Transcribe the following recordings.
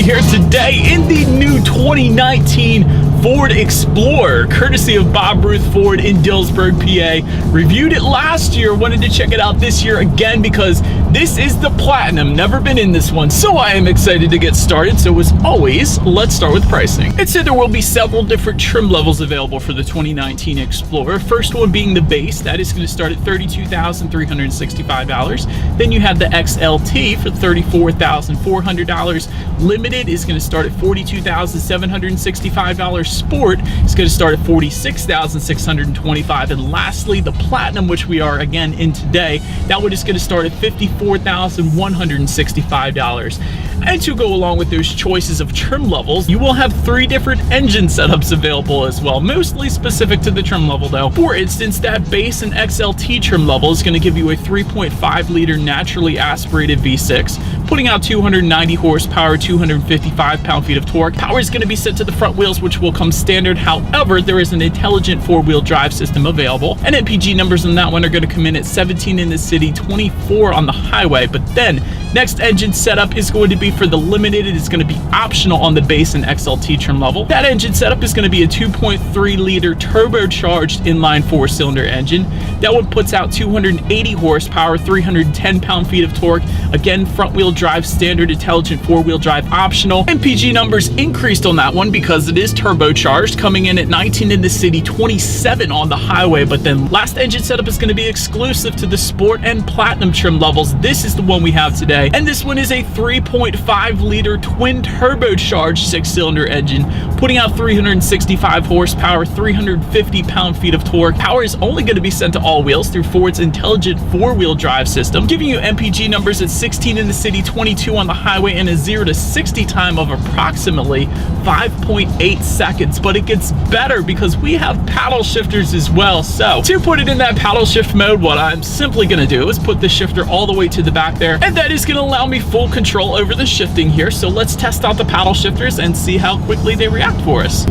here today in the new 2019 Ford Explorer, courtesy of Bob Ruth Ford in Dillsburg, PA. Reviewed it last year, wanted to check it out this year again because this is the Platinum. Never been in this one, so I am excited to get started. So as always, let's start with pricing. And so there will be several different trim levels available for the 2019 Explorer. First one being the base, that is going to start at $32,365. Then you have the XLT for $34,400. Limited is going to start at $42,765. Sport is going to start at $46,625. And lastly, the Platinum, which we are again in today, that one is going to start at $54,165. And to go along with those choices of trim levels, you will have 3 different engine setups available as well, mostly specific to the trim level though. For instance, that base and XLT trim level is going to give you a 3.5 liter naturally aspirated V6, putting out 290 horsepower, 255 pound-feet of torque. Power is going to be sent to the front wheels, which will come standard. However, there is an intelligent 4-wheel drive system available, and MPG numbers on that one are going to come in at 17 in the city, 24 on the highway. But then next engine setup is going to be for the Limited. It is going to be optional on the base and XLT trim level. That engine setup is going to be a 2.3 liter turbocharged inline 4-cylinder engine. That one puts out 280 horsepower, 310 pound-feet of torque. Again, front wheel drive standard, intelligent 4-wheel drive optional. MPG numbers increased on that one because it is turbocharged, coming in at 19 in the city, 27 on the highway. But then last engine setup is going to be exclusive to the Sport and Platinum trim levels. This is the one we have today, and this one is a 3.5 liter twin turbocharged 6-cylinder engine, putting out 365 horsepower, 350 pound-feet of torque. Power is only going to be sent to all wheels through Ford's intelligent 4-wheel drive system, giving you MPG numbers at 16 in the city, 22 on the highway, and a 0 to 60 time of approximately 5.8 seconds. But it gets better because we have paddle shifters as well. So to put it in that paddle shift mode, what I'm simply going to do is put the shifter all the way to the back there, and that is going to allow me full control over the shifting here. So let's test out the paddle shifters and see how quickly they react for us.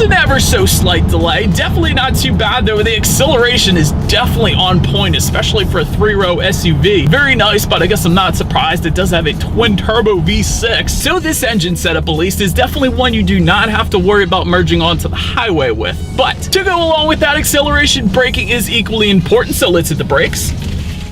An ever so slight delay, definitely not too bad though. The acceleration is definitely on point, especially for a 3-row SUV. Very nice, but I guess I'm not surprised. It does have a twin turbo V6, so this engine setup at least is definitely one you do not have to worry about merging onto the highway with. But to go along with that acceleration, braking is equally important, so let's hit the brakes.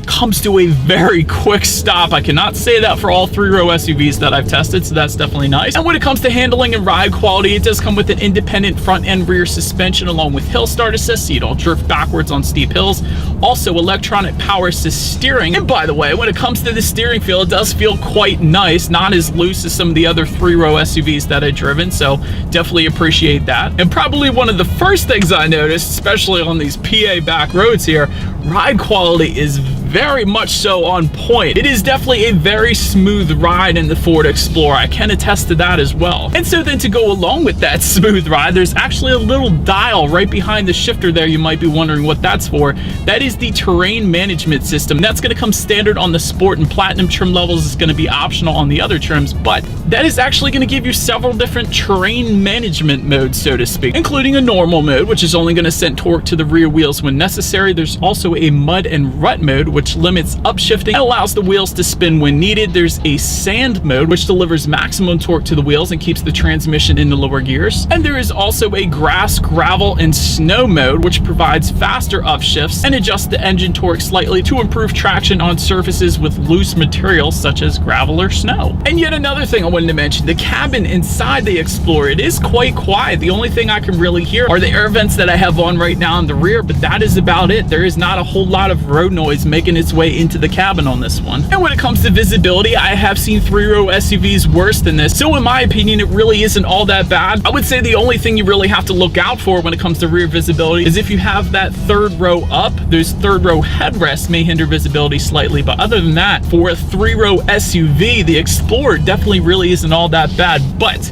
Comes to a very quick stop. I cannot say that for all 3-row SUVs that I've tested, so that's definitely nice. And when it comes to handling and ride quality, it does come with an independent front and rear suspension along with hill start assist, so you don't drift backwards on steep hills. Also electronic power assist steering. And by the way, when it comes to the steering feel, it does feel quite nice, not as loose as some of the other 3-row SUVs that I've driven, so definitely appreciate that. And probably one of the first things I noticed, especially on these PA back roads here, ride quality is very much so on point. It is definitely a very smooth ride in the Ford Explorer. I can attest to that as well. And so then to go along with that smooth ride, there's actually a little dial right behind the shifter there. You might be wondering what that's for. That is the terrain management system. That's going to come standard on the Sport and Platinum trim levels. It's going to be optional on the other trims, but that is actually going to give you several different terrain management modes, so to speak, including a normal mode, which is only going to send torque to the rear wheels when necessary. There's also a mud and rut mode, which limits upshifting and allows the wheels to spin when needed. There's a sand mode, which delivers maximum torque to the wheels and keeps the transmission in the lower gears. And there is also a grass, gravel, and snow mode, which provides faster upshifts and adjusts the engine torque slightly to improve traction on surfaces with loose materials such as gravel or snow. And yet another thing I wanted to mention, the cabin inside the Explorer, it is quite quiet. The only thing I can really hear are the air vents that I have on right now in the rear, but that is about it. There is not a whole lot of road noise making its way into the cabin on this one. And when it comes to visibility, I have seen 3-row SUVs worse than this, so in my opinion, it really isn't all that bad. I would say the only thing you really have to look out for when it comes to rear visibility is if you have that 3rd row up, those 3rd row headrests may hinder visibility slightly, but other than that, for a 3-row SUV, the Explorer definitely really isn't all that bad. But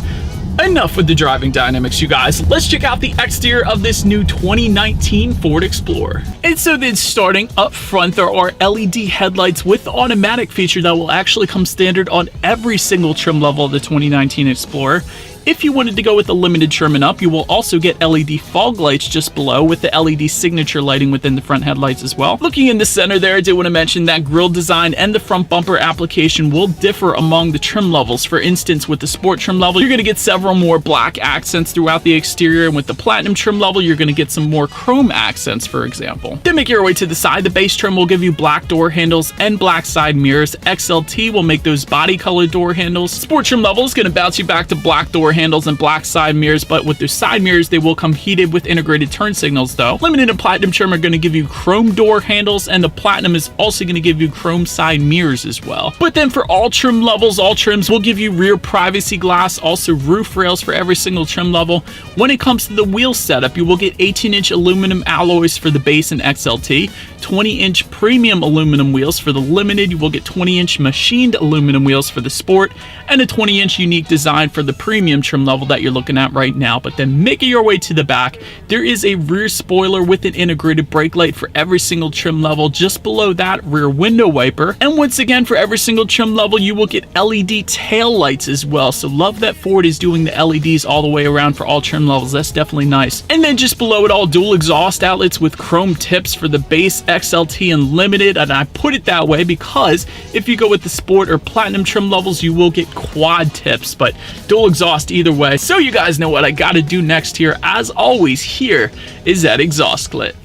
enough with the driving dynamics, you guys. Let's check out the exterior of this new 2019 Ford Explorer. And so then starting up front, there are LED headlights with the automatic feature that will actually come standard on every single trim level of the 2019 Explorer. If you wanted to go with the limited trim and up, you will also get LED fog lights just below with the LED signature lighting within the front headlights as well. Looking in the center there, I did want to mention that grille design and the front bumper application will differ among the trim levels. For instance, with the sport trim level, you're going to get several more black accents throughout the exterior, and with the platinum trim level, you're going to get some more chrome accents, for example. Then make your way to the side. The base trim will give you black door handles and black side mirrors. XLT will make those body colored door handles. Sport trim level is going to bounce you back to black door handles and black side mirrors, but with those side mirrors, they will come heated with integrated turn signals though. Limited and platinum trim are going to give you chrome door handles, and the platinum is also going to give you chrome side mirrors as well. But then for all trim levels, all trims will give you rear privacy glass, also roof rails for every single trim level. When it comes to the wheel setup, you will get 18-inch aluminum alloys for the base and XLT, 20-inch premium aluminum wheels for the limited. You will get 20-inch machined aluminum wheels for the sport, and a 20-inch unique design for the premium trim level that you're looking at right now. But then making your way to the back, there is a rear spoiler with an integrated brake light for every single trim level. Just below that, rear window wiper. And once again, for every single trim level, you will get LED tail lights as well. So love that Ford is doing the LEDs all the way around for all trim levels. That's definitely nice. And then just below it all, dual exhaust outlets with chrome tips for the base, XLT, and limited. And I put it that way because if you go with the sport or platinum trim levels, you will get quad tips, but dual exhaust either way. So you guys know what I gotta do next here. As always, here is that exhaust clip.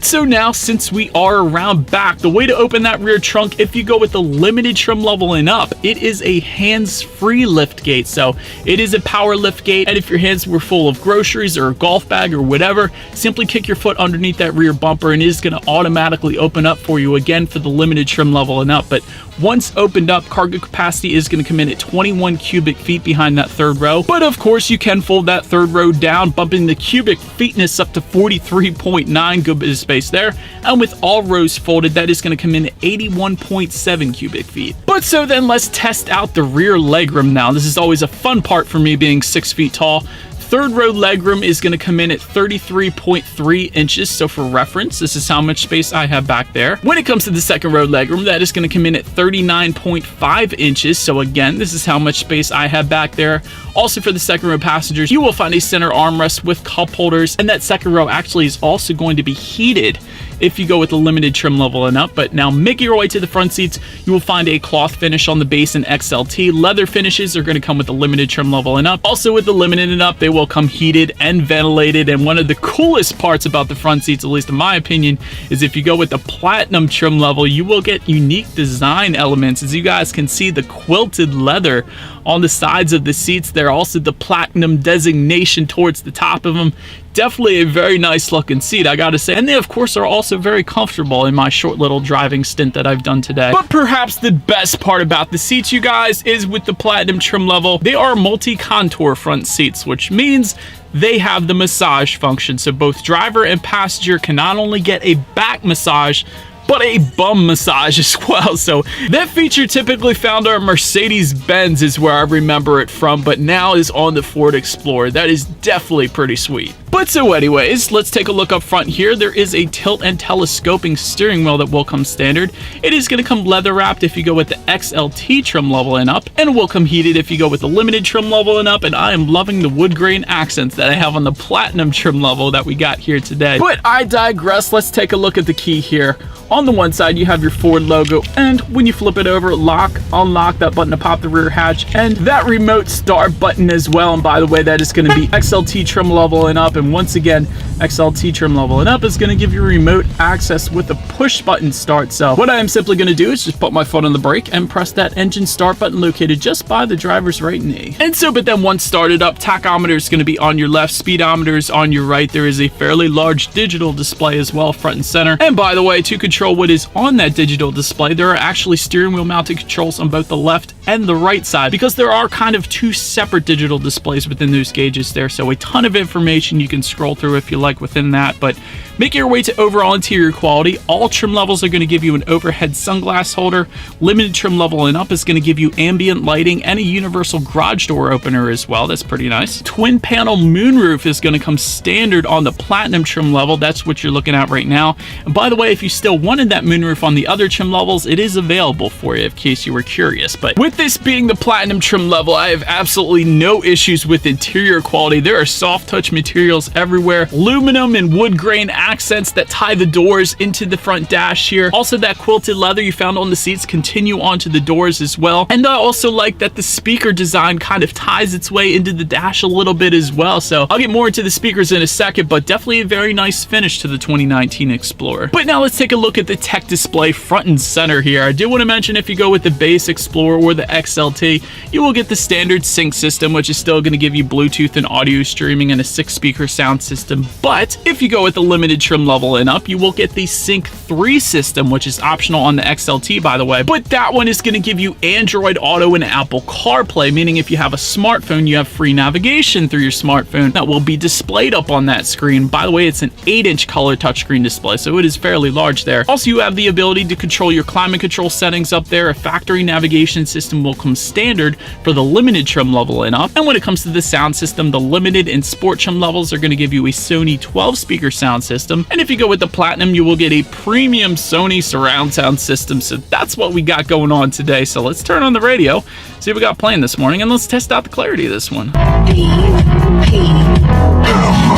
So now, since we are around back, the way to open that rear trunk, if you go with the limited trim level and up, it is a hands-free lift gate. So it is a power lift gate, and if your hands were full of groceries or a golf bag or whatever, simply kick your foot underneath that rear bumper and it is going to automatically open up for you again for the limited trim level and up. But once opened up, cargo capacity is going to come in at 21 cubic feet behind that third row. But of course, you can fold that third row down, bumping the cubic feetness up to 43.9. Good bit of space there. And with all rows folded, that is going to come in at 81.7 cubic feet. But so then let's test out the rear legroom now. This is always a fun part for me being 6 feet tall. Third row legroom is going to come in at 33.3 inches. So for reference, this is how much space I have back there. When it comes to the second row legroom, that is going to come in at 39.5 inches. So again, this is how much space I have back there. Also for the second row passengers, you will find a center armrest with cup holders, and that second row actually is also going to be heated if you go with the limited trim level and up. But now making your way to the front seats, you will find a cloth finish on the base and XLT. Leather finishes are going to come with the limited trim level and up. Also with the limited and up, they will come heated and ventilated. And one of the coolest parts about the front seats, at least in my opinion, is if you go with the platinum trim level, you will get unique design elements. As you guys can see, the quilted leather on the sides of the seats there, also the platinum designation towards the top of them. Definitely a very nice looking seat, I gotta say. And they, of course, are also very comfortable in my short little driving stint that I've done today. But perhaps the best part about the seats, you guys, is with the platinum trim level, they are multi-contour front seats, which means they have the massage function. So both driver and passenger can not only get a back massage, but a bum massage as well. So that feature typically found on Mercedes-Benz is where I remember it from, but now is on the Ford Explorer. That is definitely pretty sweet. But so anyways, let's take a look up front here. There is a tilt and telescoping steering wheel that will come standard. It is going to come leather wrapped if you go with the XLT trim level and up, and it will come heated if you go with the limited trim level and up. And I am loving the wood grain accents that I have on the platinum trim level that we got here today. But I digress. Let's take a look at the key here. On the one side, you have your Ford logo, and when you flip it over, lock, unlock, that button to pop the rear hatch, and that remote start button as well. And by the way, that is going to be XLT trim level and up. And once again, XLT trim level and up is going to give you remote access with a push button start. So what I am simply going to do is just put my foot on the brake and press that engine start button located just by the driver's right knee. And so, but then once started up, tachometer is going to be on your left, speedometer is on your right. There is a fairly large digital display as well, front and center. And by the way, to control control what is on that digital display, there are actually steering wheel mounted controls on both the left and the right side, because there are kind of two separate digital displays within those gauges there. So a ton of information you can scroll through if you like within that. But making your way to overall interior quality, all trim levels are going to give you an overhead sunglass holder. Limited trim level and up is going to give you ambient lighting and a universal garage door opener as well. That's pretty nice. Twin panel moonroof is going to come standard on the platinum trim level. That's what you're looking at right now. And by the way, if you still wanted that moonroof on the other trim levels, it is available for you in case you were curious. But with this being the platinum trim level, I have absolutely no issues with interior quality. There are soft touch materials everywhere, aluminum and wood grain accents that tie the doors into the front dash here. Also, that quilted leather you found on the seats continue onto the doors as well. And I also like that the speaker design kind of ties its way into the dash a little bit as well. So I'll get more into the speakers in a second, but definitely a very nice finish to the 2019 Explorer. But now let's take a look at the tech display front and center here. I do want to mention, if you go with the base Explorer or the XLT, you will get the standard sync system, which is still going to give you Bluetooth and audio streaming and a 6-speaker sound system. But if you go with the limited trim level and up, you will get the Sync 3 system, which is optional on the XLT, by the way. But that one is going to give you Android Auto and Apple CarPlay, meaning if you have a smartphone, you have free navigation through your smartphone that will be displayed up on that screen. By the way, it's an 8-inch color touchscreen display, so it is fairly large there. Also, you have the ability to control your climate control settings up there. A factory navigation system will come standard for the limited trim level and up. And when it comes to the sound system, the limited and sport trim levels are going to give you a Sony 12-speaker sound system. And if you go with the platinum, you will get a premium Sony surround sound system. So that's what we got going on today. So let's turn on the radio, see what we got playing this morning, and let's test out the clarity of this one.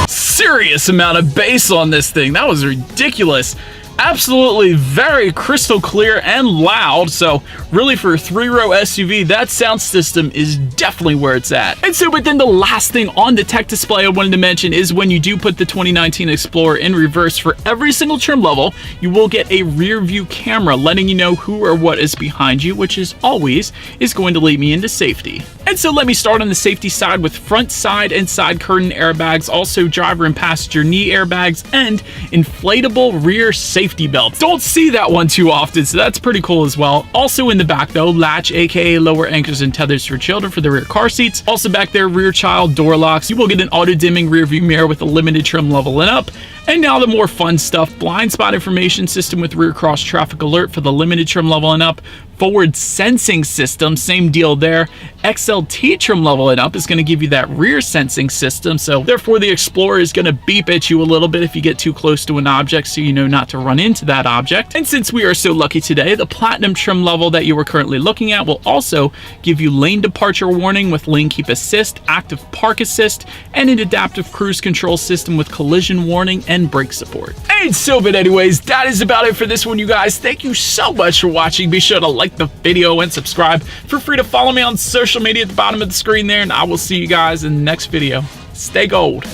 Serious amount of bass on this thing. That was ridiculous. Absolutely very crystal clear and loud. So really, for a 3-row SUV, that sound system is definitely where it's at. And so, but then the last thing on the tech display I wanted to mention is when you do put the 2019 Explorer in reverse, for every single trim level, you will get a rear view camera letting you know who or what is behind you, which is always going to lead me into safety. And so let me start on the safety side with front, side, and side curtain airbags, also driver and passenger knee airbags, and inflatable rear safety belts. Don't see that one too often, so that's pretty cool as well. Also in the back though, latch, aka lower anchors and tethers for children for the rear car seats. Also back there, rear child door locks. You will get an auto dimming rear view mirror with a limited trim level and up. And now the more fun stuff, blind spot information system with rear cross traffic alert for the limited trim level and up. Forward sensing system, same deal there. XLT trim level and up is going to give you that rear sensing system, so therefore the Explorer is going to beep at you a little bit if you get too close to an object, so you know not to run into that object. And since we are so lucky today, the platinum trim level that you are currently looking at will also give you lane departure warning with lane keep assist, active park assist, and an adaptive cruise control system with collision warning and brake support. And so, but anyways, that is about it for this one, you guys. Thank you so much for watching. Be sure to like the video and subscribe. Feel free to follow me on social media at the bottom of the screen there, and I will see you guys in the next video. Stay gold.